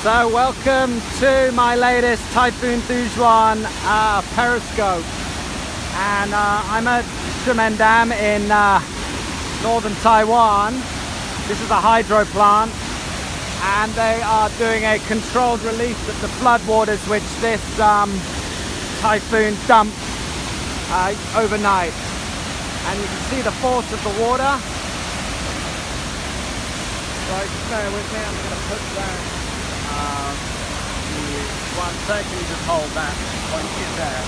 So welcome to my latest Typhoon Dujuan Periscope, and I'm at Dujuan Dam in northern Taiwan. This is a hydro plant, and they are doing a controlled release of the floodwaters which this typhoon dumped overnight. And you can see the force of the water. Right, bear with me, I'm going to put that. 1 second, just hold that point in there.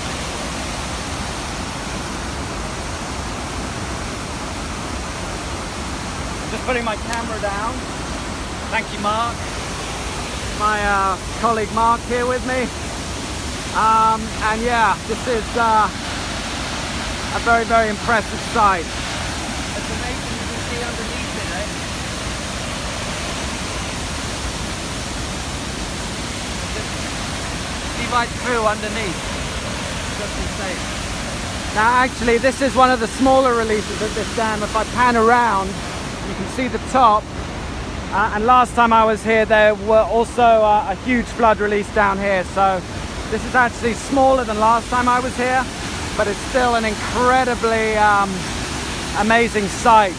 I'm just putting my camera down. Thank you, Mark. My colleague Mark here with me. And yeah, this is a very, very impressive sight. It's amazing you can see underneath it, eh? See right through underneath. Just insane. Now actually this is one of the smaller releases of this dam. If I pan around, you can see the top. And last time I was here there were also a huge flood release down here. So this is actually smaller than last time I was here, but it's still an incredibly amazing sight.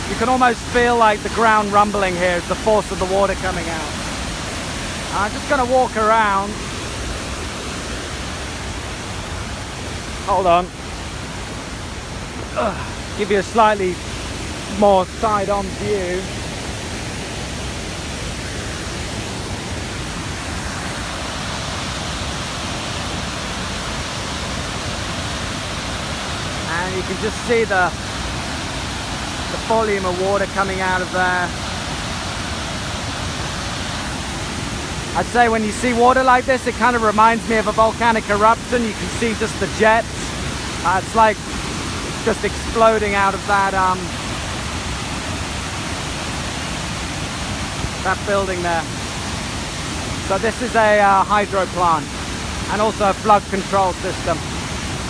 You can almost feel like the ground rumbling here, the force of the water coming out. I'm just going to walk around. Hold on. Give you a slightly more side-on view. And you can just see the volume of water coming out of there. I'd say when you see water like this, it kind of reminds me of a volcanic eruption. You can see just the jets. It's like it's just exploding out of that building there. So this is a hydro plant and also a flood control system.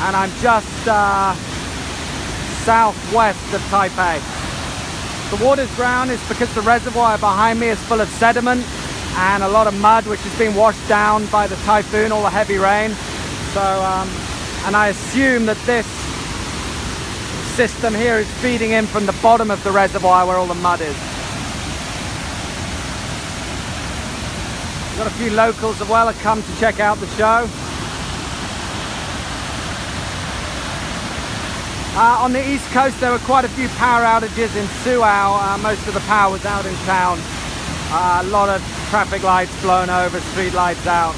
And I'm just southwest of Taipei. The water's brown is because the reservoir behind me is full of sediment and a lot of mud which has been washed down by the typhoon, all the heavy rain. So, and I assume that this system here is feeding in from the bottom of the reservoir where all the mud is. We've got a few locals as well that come to check out the show. On the east coast there were quite a few power outages in Suao. Most of the power was out in town. A lot of traffic lights blown over, street lights out.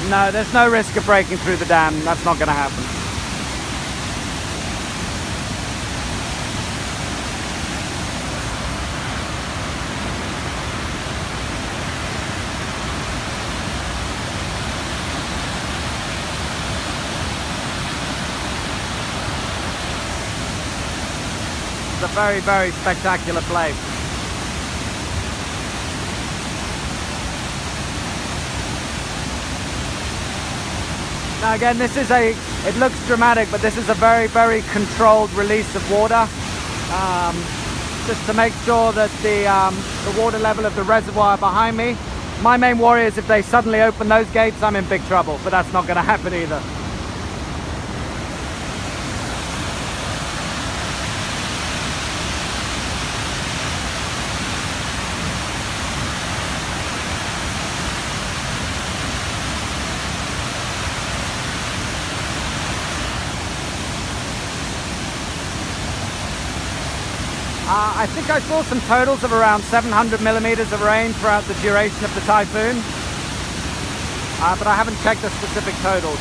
No, there's no risk of breaking through the dam. That's not going to happen. It's a very, very spectacular place. Now again, this is it looks dramatic, but this is a very, very controlled release of water. Just to make sure that the water level of the reservoir behind me. My main worry is if they suddenly open those gates, I'm in big trouble, but that's not going to happen either. I think I saw some totals of around 700 millimeters of rain throughout the duration of the typhoon, but I haven't checked the specific totals.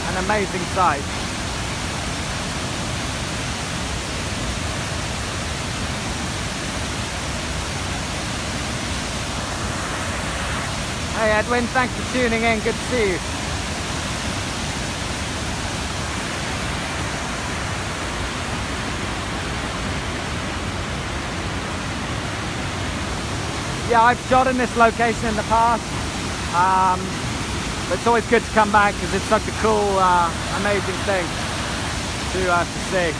An amazing sight. Hey Edwin, thanks for tuning in. Good to see you. Yeah, I've shot in this location in the past. But it's always good to come back because it's such a cool, amazing thing to see.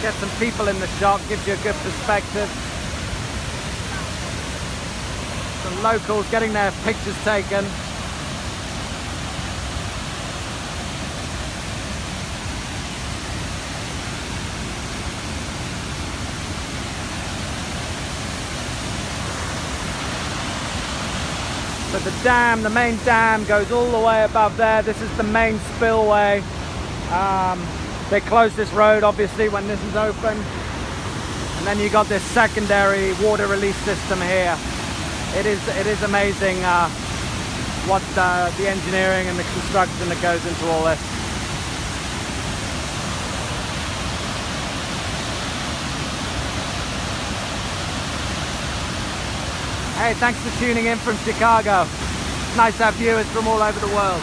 Get some people in the shot, gives you a good perspective. Some locals getting their pictures taken. But the dam, the main dam goes all the way above there. This is the main spillway. They close this road obviously when this is open. And then you got this secondary water release system here. It is amazing what the engineering and the construction that goes into all this. Hey, thanks for tuning in from Chicago. It's nice to have viewers from all over the world.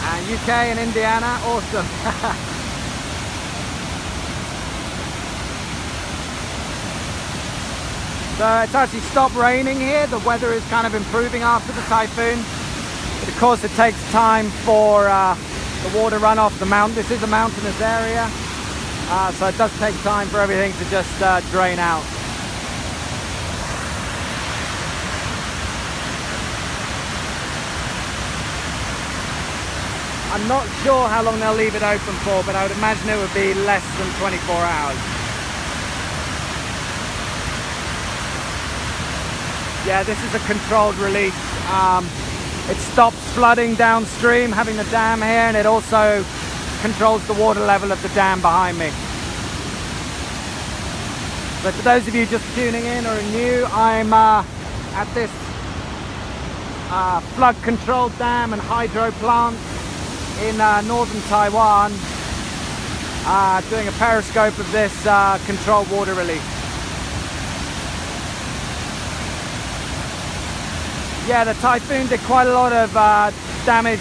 And UK and Indiana, awesome. So it's actually stopped raining here. The weather is kind of improving after the typhoon. But of course it takes time for the water run off the mountain. This is a mountainous area, so it does take time for everything to just drain out. I'm not sure how long they'll leave it open for, but I would imagine it would be less than 24 hours. Yeah, this is a controlled release. It stops flooding downstream, having the dam here, and it also controls the water level of the dam behind me. So for those of you just tuning in or new, I'm at this flood controlled dam and hydro plant in northern Taiwan, doing a periscope of this controlled water release. Yeah, the typhoon did quite a lot of damage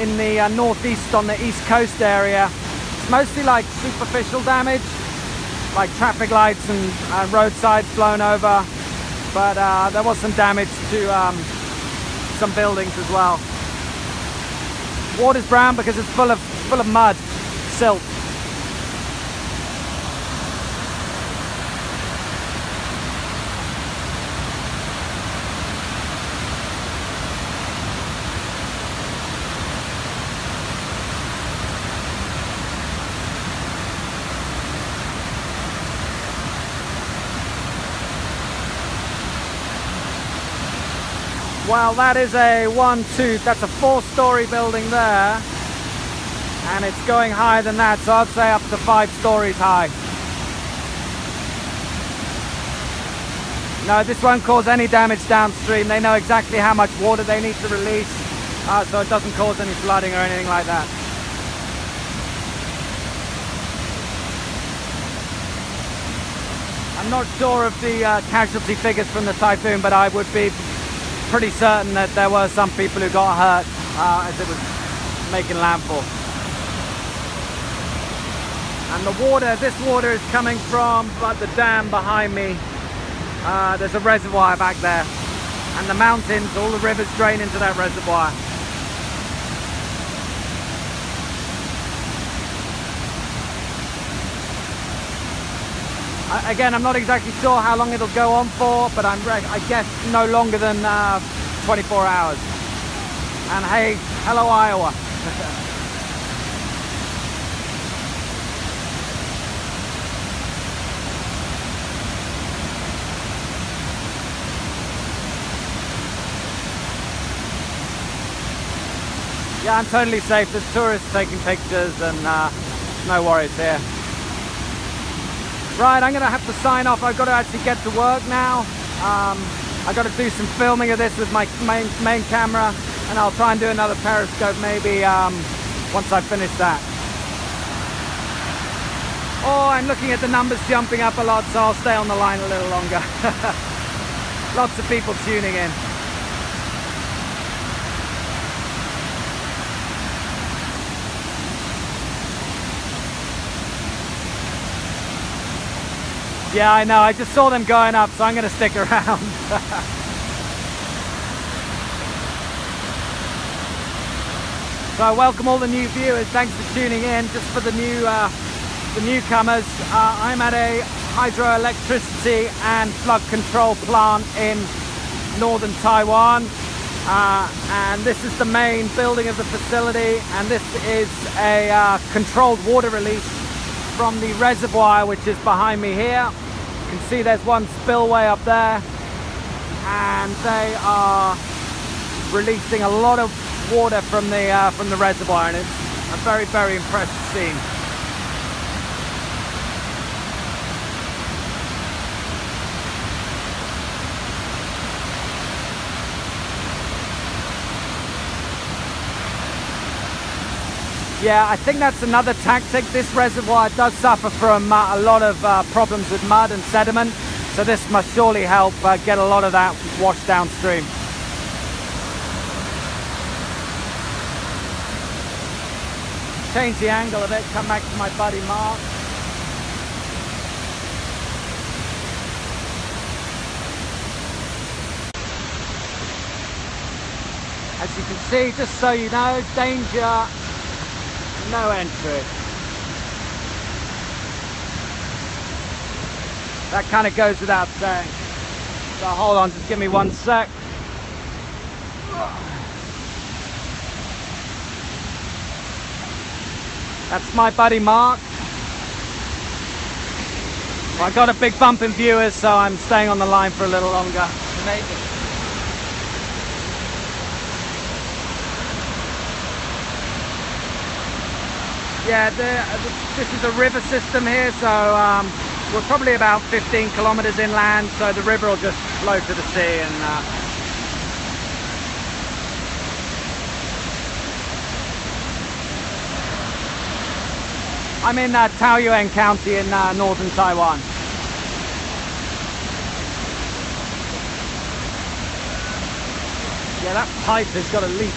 in the northeast on the east coast area. It's mostly like superficial damage, like traffic lights and roadsides blown over, but there was some damage to some buildings as well. Water's brown because it's full of mud, silt. Well, that is that's a 4-story building there, and it's going higher than that, so I'd say up to 5 stories high. No, this won't cause any damage downstream. They know exactly how much water they need to release, so it doesn't cause any flooding or anything like that. I'm not sure of the casualty figures from the typhoon, but I would be pretty certain that there were some people who got hurt as it was making landfall. And this water is coming from the dam behind me. There's a reservoir back there, and the mountains, all the rivers drain into that reservoir. Again, I'm not exactly sure how long it'll go on for, but I guess no longer than 24 hours. And hey, hello Iowa. Yeah, I'm totally safe. There's tourists taking pictures and no worries here. Right, I'm going to have to sign off. I've got to actually get to work now. I've got to do some filming of this with my main camera, and I'll try and do another Periscope maybe once I finish that. Oh, I'm looking at the numbers jumping up a lot, so I'll stay on the line a little longer. Lots of people tuning in. Yeah, I know. I just saw them going up, so I'm going to stick around. So I welcome all the new viewers. Thanks for tuning in. Just for the newcomers, I'm at a hydroelectricity and flood control plant in northern Taiwan, and this is the main building of the facility, and this is a controlled water release from the reservoir, which is behind me here. You can see there's one spillway up there, and they are releasing a lot of water from the reservoir, and it's a very, very impressive scene. Yeah, I think that's another tactic. This reservoir does suffer from a lot of problems with mud and sediment, so this must surely help get a lot of that washed downstream. Change the angle a bit, come back to my buddy Mark. As you can see, just so you know, danger, no entry. That kind of goes without saying. So hold on, just give me 1 sec. That's my buddy Mark. Well, I got a big bump in viewers, so I'm staying on the line for a little longer. Amazing. Yeah, this is a river system here, so we're probably about 15 kilometers inland, so the river will just flow to the sea. And I'm in Taoyuan County in northern Taiwan. Yeah, that pipe has got a leak.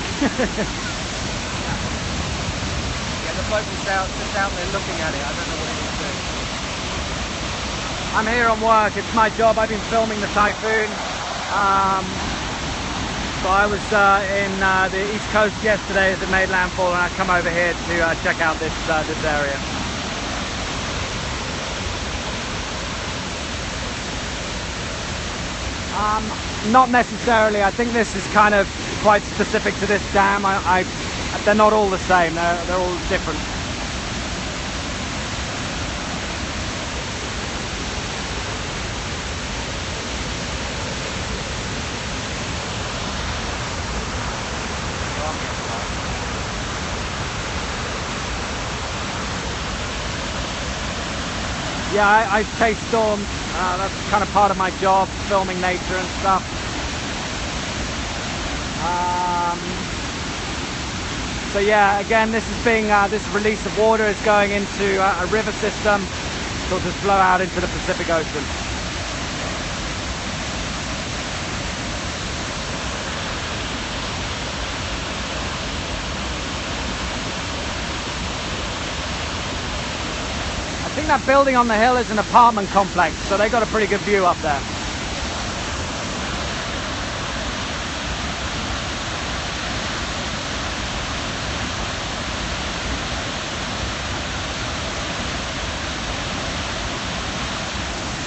Yeah, the bloke was just out there looking at it. I don't know what he was doing. I'm here on work. It's my job. I've been filming the Typhoon. So I was in the East Coast yesterday as it made landfall, and I come over here to check out this area. Not necessarily. I think this is kind of quite specific to this dam. They're not all the same. They're all different. Yeah, I chase storms. That's kind of part of my job, filming nature and stuff. So yeah, again, this release of water is going into a river system, so it'll just flow out into the Pacific Ocean. I think that building on the hill is an apartment complex, so they got a pretty good view up there.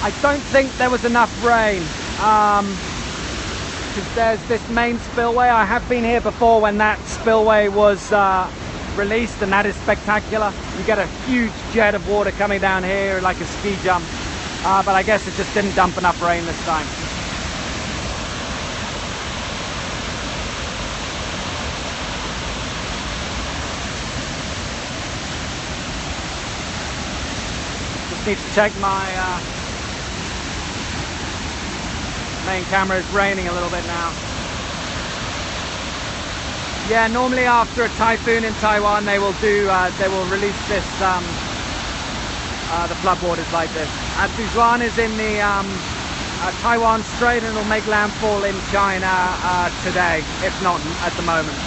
I don't think there was enough rain, because there's this main spillway. I have been here before when that spillway was released, and that is spectacular. You get a huge jet of water coming down here like a ski jump, but I guess it just didn't dump enough rain this time. Just need to check my main camera. Is raining a little bit now. Yeah, normally after a typhoon in Taiwan, they will release this the floodwaters like this. Dujuan is in the Taiwan Strait, and it'll make landfall in China today, if not at the moment.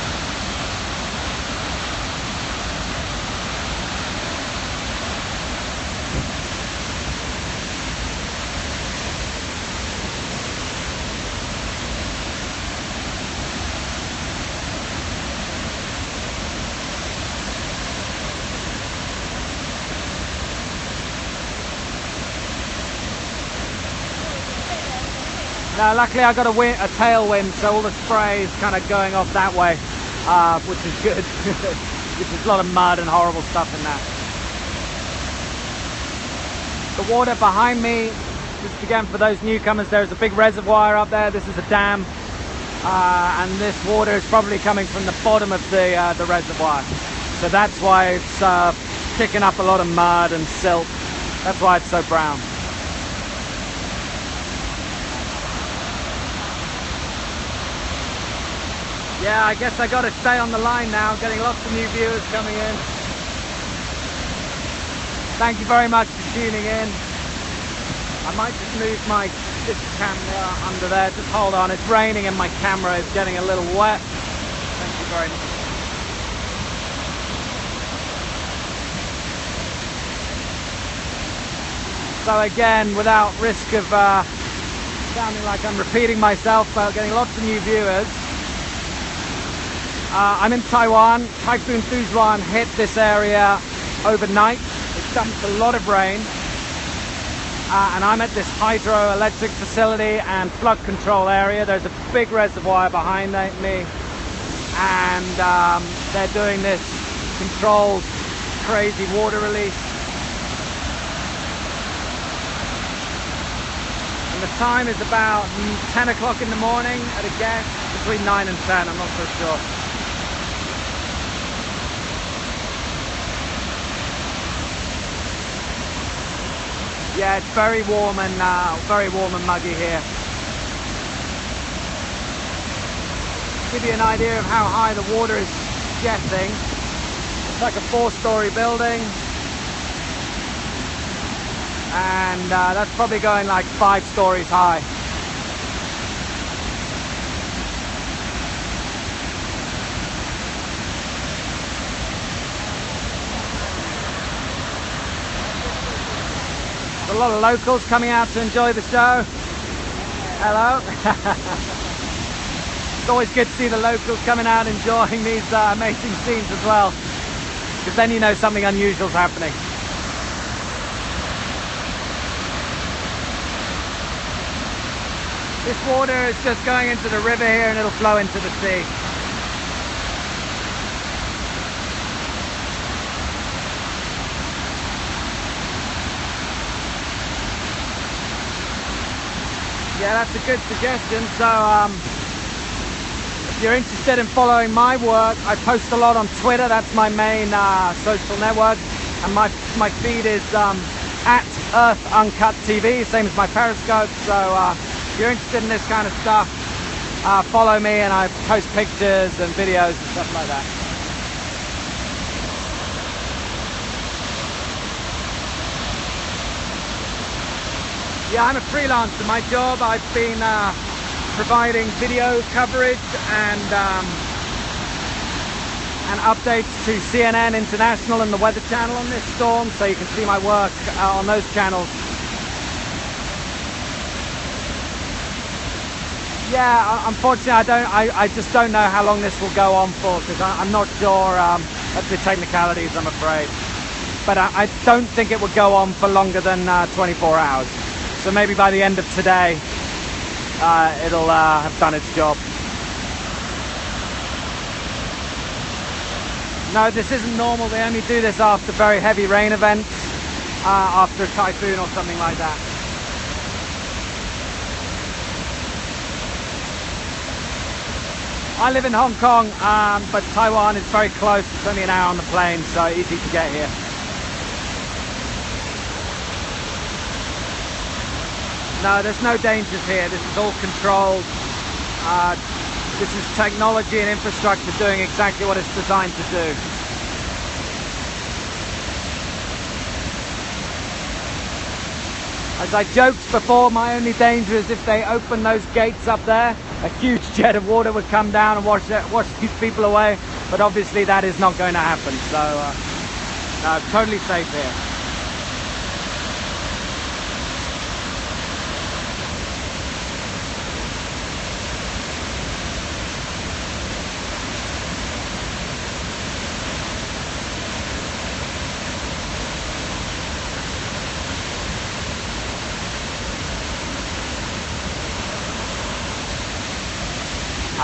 Now, luckily I got a tailwind, so all the spray is kind of going off that way, which is good. There's a lot of mud and horrible stuff in that. The water behind me, just again for those newcomers, there's a big reservoir up there. This is a dam, and this water is probably coming from the bottom of the reservoir. So that's why it's picking up a lot of mud and silt. That's why it's so brown. Yeah, I guess I got to stay on the line now. Getting lots of new viewers coming in. Thank you very much for tuning in. I might just move this camera under there. Just hold on. It's raining and my camera is getting a little wet. Thank you very much. So again, without risk of sounding like I'm repeating myself, but getting lots of new viewers. I'm in Taiwan. Typhoon Dujuan hit this area overnight. It dumped a lot of rain. And I'm at this hydroelectric facility and flood control area. There's a big reservoir behind me. And they're doing this controlled, crazy water release. And the time is about 10 o'clock in the morning at a guess, between 9 and 10, I'm not so sure. Yeah, it's very warm and muggy here. To give you an idea of how high the water is getting, it's like a 4-story building, and that's probably going like 5 stories high. A lot of locals coming out to enjoy the show. Hello. It's always good to see the locals coming out enjoying these amazing scenes as well, because then you know something unusual is happening. This water is just going into the river here and it'll flow into the sea. Yeah, that's a good suggestion. So if you're interested in following my work, I post a lot on Twitter. That's my main social network, and my feed is at Earth Uncut TV, same as my Periscope. So if you're interested in this kind of stuff, follow me, and I post pictures and videos and stuff like that. Yeah, I'm a freelancer. My job, I've been providing video coverage and updates to CNN International and the Weather Channel on this storm, so you can see my work on those channels. Yeah, unfortunately, I just don't know how long this will go on for, because I'm not sure of the technicalities, I'm afraid. But I don't think it would go on for longer than 24 hours. So maybe by the end of today, it'll have done its job. No, this isn't normal. They only do this after very heavy rain events, after a typhoon or something like that. I live in Hong Kong, but Taiwan is very close. It's only an hour on the plane, so easy to get here. No, there's no dangers here. This is all controlled. This is technology and infrastructure doing exactly what it's designed to do. As I joked before, my only danger is if they open those gates up there, a huge jet of water would come down and wash these people away. But obviously that is not going to happen. So, no, totally safe here.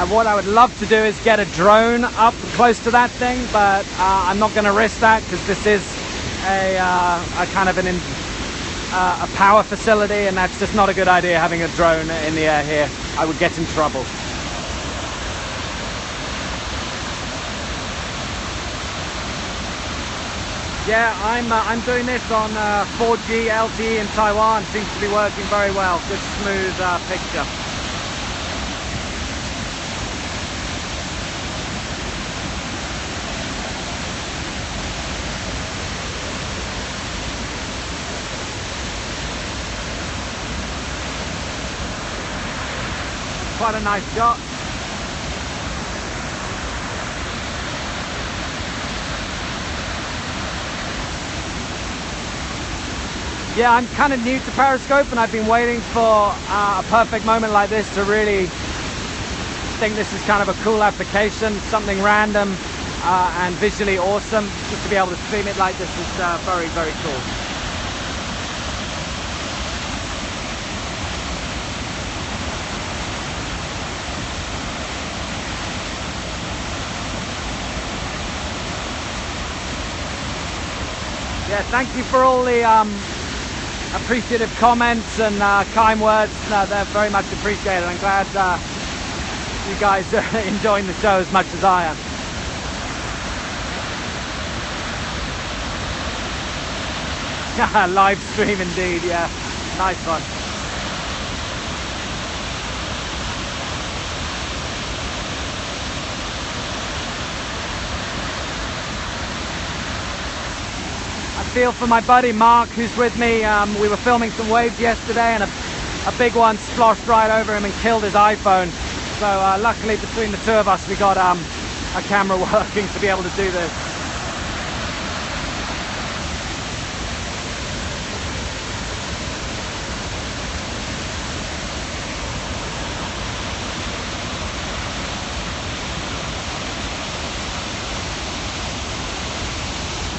What I would love to do is get a drone up close to that thing, but I'm not going to risk that because this is a kind of a power facility, and that's just not a good idea having a drone in the air here. I would get in trouble. Yeah, I'm doing this on 4G LTE in Taiwan. Seems to be working very well. Good smooth picture. Quite a nice shot. Yeah, I'm kind of new to Periscope, and I've been waiting for a perfect moment like this to really think this is kind of a cool application, something random and visually awesome. Just to be able to stream it like this is very, very cool. Yeah, thank you for all the appreciative comments and kind words. No, they're very much appreciated. I'm glad you guys are enjoying the show as much as I am. Live stream indeed, yeah. Nice one. Feel for my buddy Mark, who's with me. We were filming some waves yesterday, and a big one splashed right over him and killed his iPhone. So luckily between the two of us we got a camera working to be able to do this.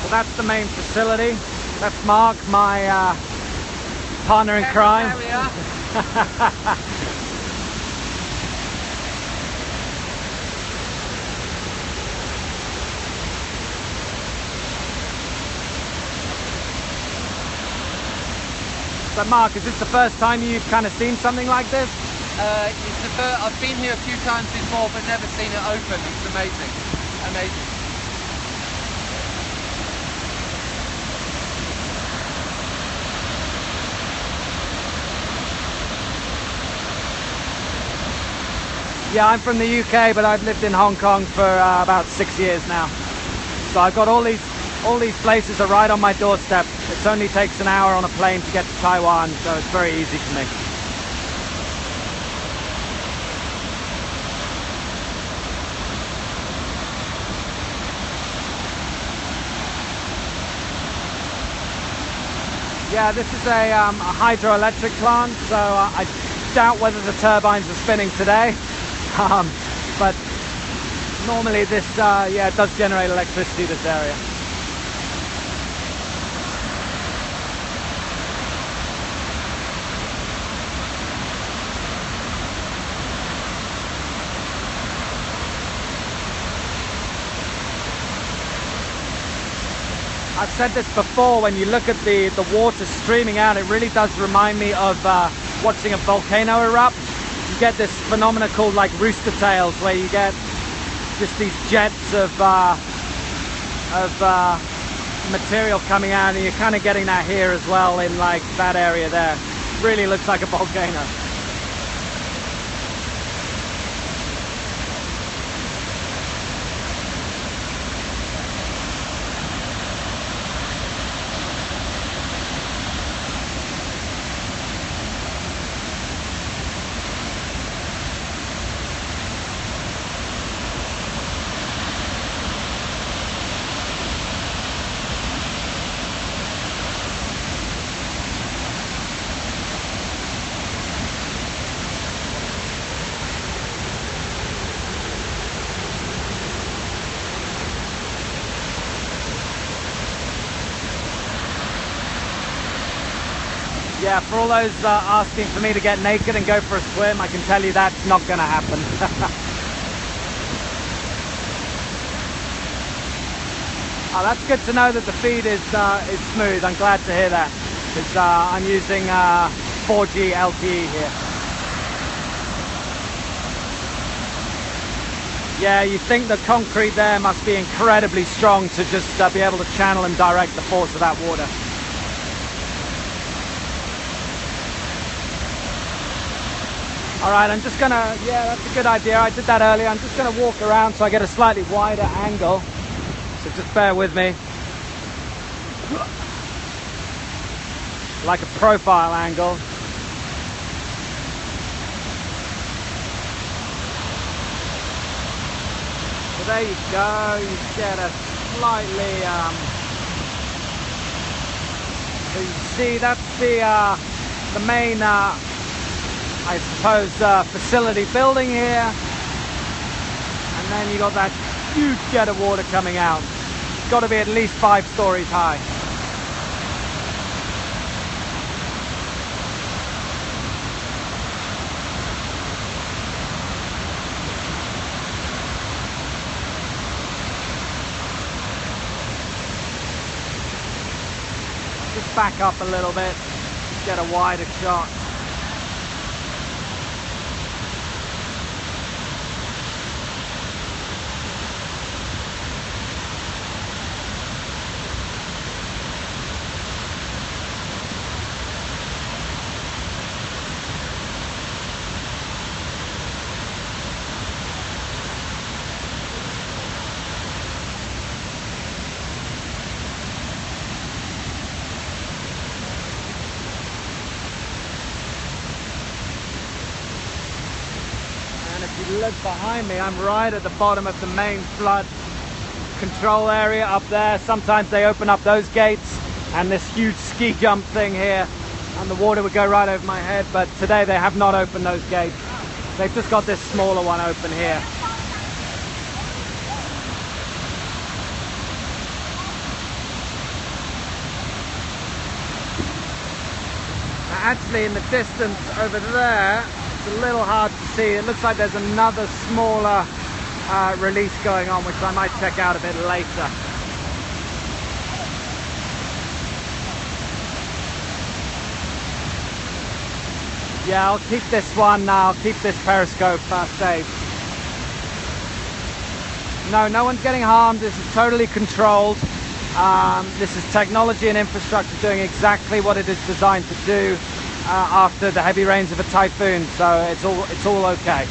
So that's the main facility. That's Mark, my partner in crime. So Mark, is this the first time you've kind of seen something like this? It's the first, I've been here a few times before, but never seen it open. It's amazing. Amazing. Yeah, I'm from the UK, but I've lived in Hong Kong for about 6 years now. So I've got all these places are right on my doorstep. It only takes an hour on a plane to get to Taiwan, so it's very easy for me. Yeah, this is a hydroelectric plant, so I doubt whether the turbines are spinning today. But normally this, yeah, it does generate electricity, this area. I've said this before, when you look at the water streaming out, it really does remind me of watching a volcano erupt. You get this phenomenon called like rooster tails, where you get just these jets of material coming out, and you're kind of getting that here as well in like that area there. Really looks like a volcano. Yeah, for all those asking for me to get naked and go for a swim, I can tell you that's not going to happen. Oh, that's good to know that the feed is smooth. I'm glad to hear that, because I'm using 4G LTE here. Yeah, you think the concrete there must be incredibly strong to just be able to channel and direct the force of that water. All right, I'm just gonna, yeah, that's a good idea. I did that earlier. I'm just gonna walk around so I get a slightly wider angle. So just bear with me. Like a profile angle. So there you go. You get a slightly, so you see that's the main, I suppose, facility building here. And then you got that huge jet of water coming out. It's got to be at least 5 stories high. Just back up a little bit, get a wider shot. If you look behind me, I'm right at the bottom of the main flood control area up there. Sometimes they open up those gates and this huge ski jump thing here, and the water would go right over my head, but today they have not opened those gates. They've just got this smaller one open here. Now actually in the distance over there, a little hard to see. It looks like there's another smaller release going on, which I might check out a bit later. Yeah, I'll keep this one, I'll keep this periscope safe. No one's getting harmed. This is totally controlled. This is technology and infrastructure doing exactly what it is designed to do after the heavy rains of a typhoon, so it's all okay.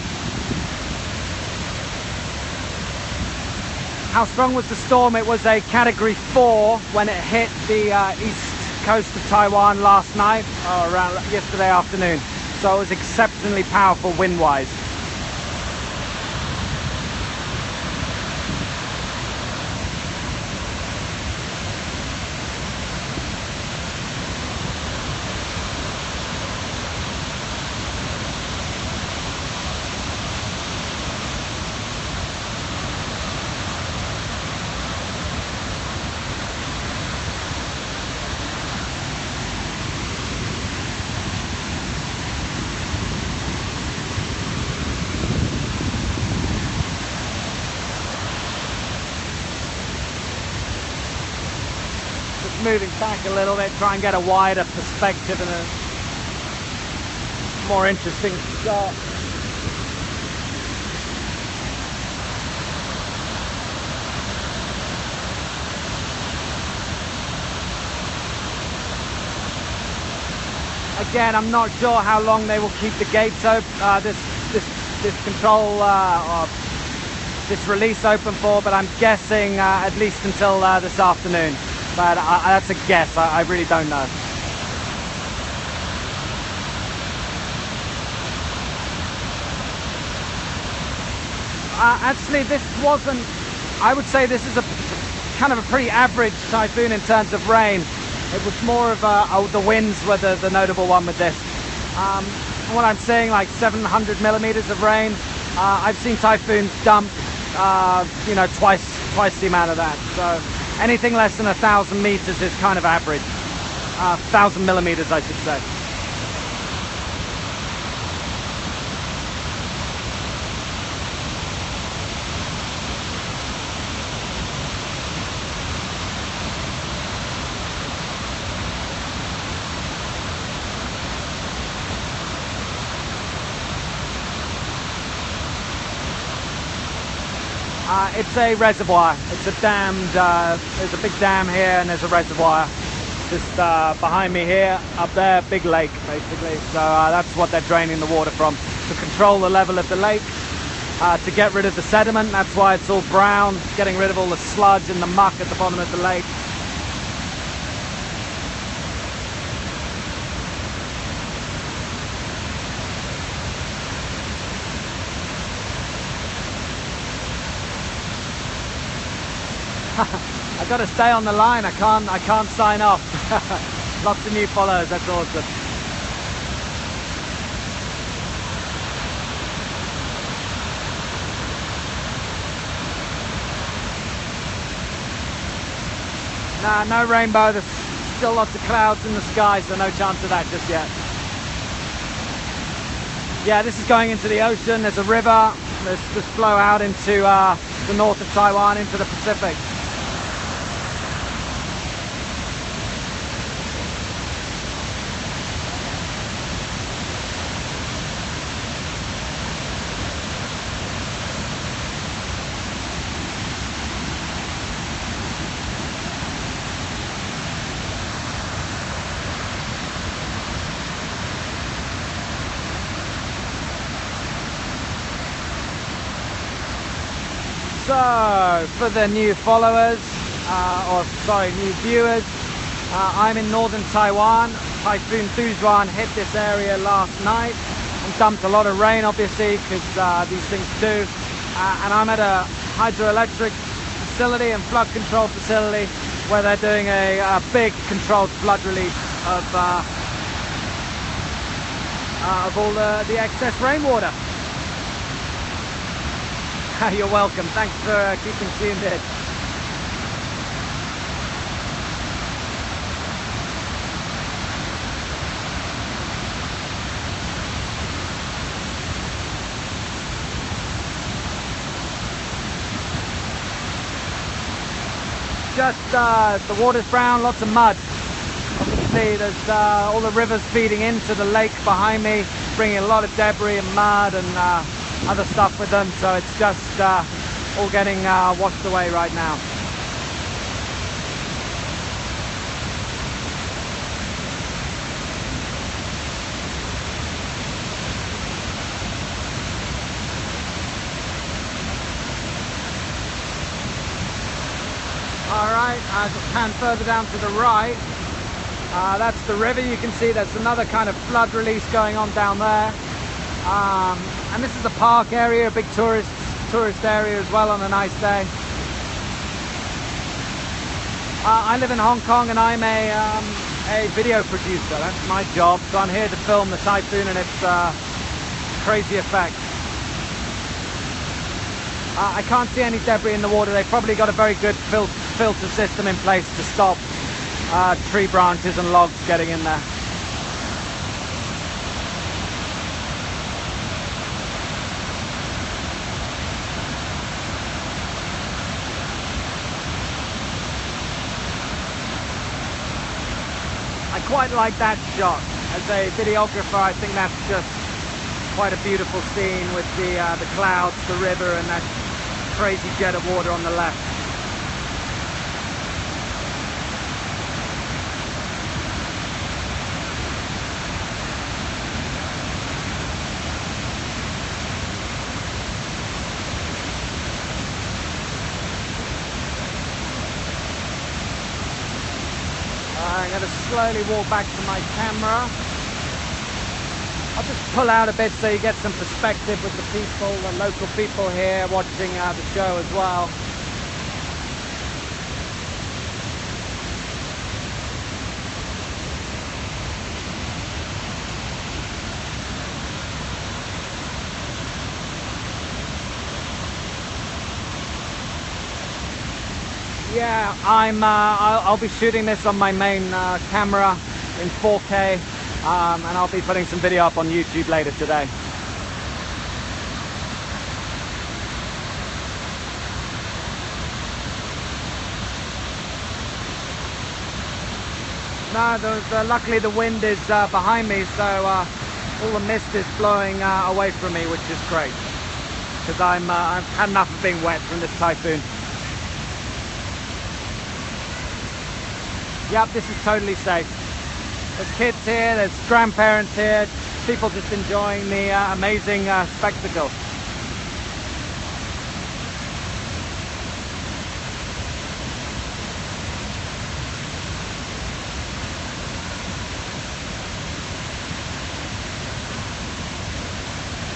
How strong was the storm? It was a category 4 when it hit the east coast of Taiwan last night, or around yesterday afternoon, so it was exceptionally powerful wind-wise. Moving back a little bit, try and get a wider perspective and a more interesting shot. Again, I'm not sure how long they will keep the gates open, this control or this release open for, but I'm guessing at least until this afternoon. But that's a guess, I really don't know. Actually, this wasn't, I would say this is a kind of a pretty average typhoon in terms of rain. It was more of the winds were the notable one with this. What I'm saying, like 700 millimeters of rain. I've seen typhoons dump, you know, twice the amount of that. So anything less than 1,000 meters is kind of average. 1,000 millimeters, I should say. It's a reservoir. It's a dammed, there's a big dam here and there's a reservoir just behind me here. Up there, big lake basically. So that's what they're draining the water from, to control the level of the lake, to get rid of the sediment. That's why it's all brown, getting rid of all the sludge and the muck at the bottom of the lake. I got to stay on the line. I can't sign off. Lots of new followers. That's awesome. Nah, no rainbow. There's still lots of clouds in the sky, so no chance of that just yet. Yeah, this is going into the ocean. There's a river. There's just flow out into the north of Taiwan, into the Pacific. So, for the new followers, new viewers, I'm in northern Taiwan. Typhoon Dujuan hit this area last night and dumped a lot of rain, obviously, because these things do. And I'm at a hydroelectric facility and flood control facility where they're doing a big controlled flood release of all the excess rainwater. You're welcome. Thanks for keeping tuned in. Just the water's brown, lots of mud. Obviously there's all the rivers feeding into the lake behind me, bringing a lot of debris and mud and other stuff with them, so it's just all getting washed away right now. Alright, just pan further down to the right. That's the river. You can see there's another kind of flood release going on down there. And this is a park area, a big tourist area as well on a nice day. I live in Hong Kong and I'm a video producer. That's my job. So I'm here to film the typhoon and its crazy effects. I can't see any debris in the water. They've probably got a very good filter system in place to stop tree branches and logs getting in there. I quite like that shot. As a videographer, I think that's just quite a beautiful scene with the clouds, the river, and that crazy jet of water on the left. I'm going to slowly walk back to my camera. I'll just pull out a bit so you get some perspective with the people, the local people here watching the show as well. Yeah, I'll be shooting this on my main camera in 4K, and I'll be putting some video up on YouTube later today. No, luckily the wind is behind me, so all the mist is blowing away from me, which is great. because I've had enough of being wet from this typhoon. Yep, this is totally safe. There's kids here, there's grandparents here, people just enjoying the amazing spectacle.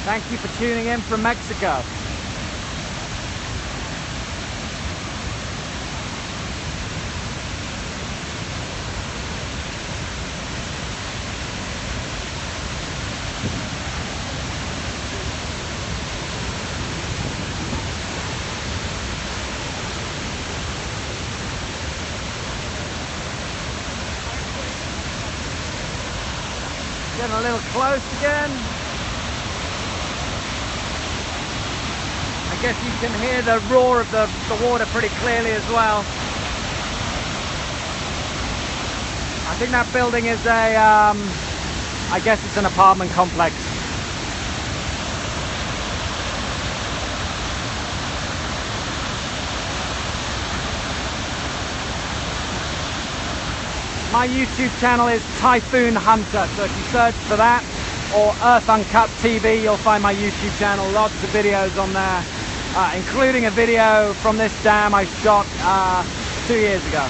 Thank you for tuning in from Mexico. Getting a little close again. I guess you can hear the roar of the water pretty clearly as well. I think that building is a, I guess it's an apartment complex. My YouTube channel is Typhoon Hunter, so if you search for that or Earth Uncut TV, you'll find my YouTube channel. Lots of videos on there, including a video from this dam I shot 2 years ago.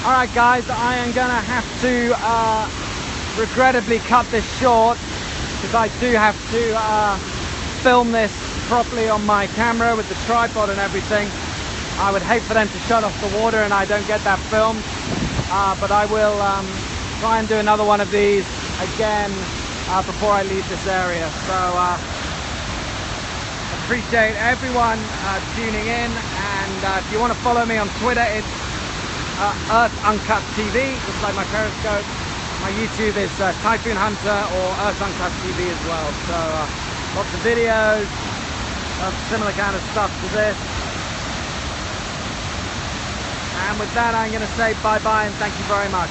Alright guys, I am going to have to regrettably cut this short, because I do have to film this properly on my camera with the tripod and everything. I would hate for them to shut off the water and I don't get that filmed, but I will try and do another one of these again before I leave this area. So appreciate everyone tuning in, and if you want to follow me on Twitter, it's Earth Uncut TV, just like my Periscope. My YouTube is Typhoon Hunter or Earth Uncut TV as well. So lots of videos of similar kind of stuff to this. And with that, I'm going to say bye-bye and thank you very much.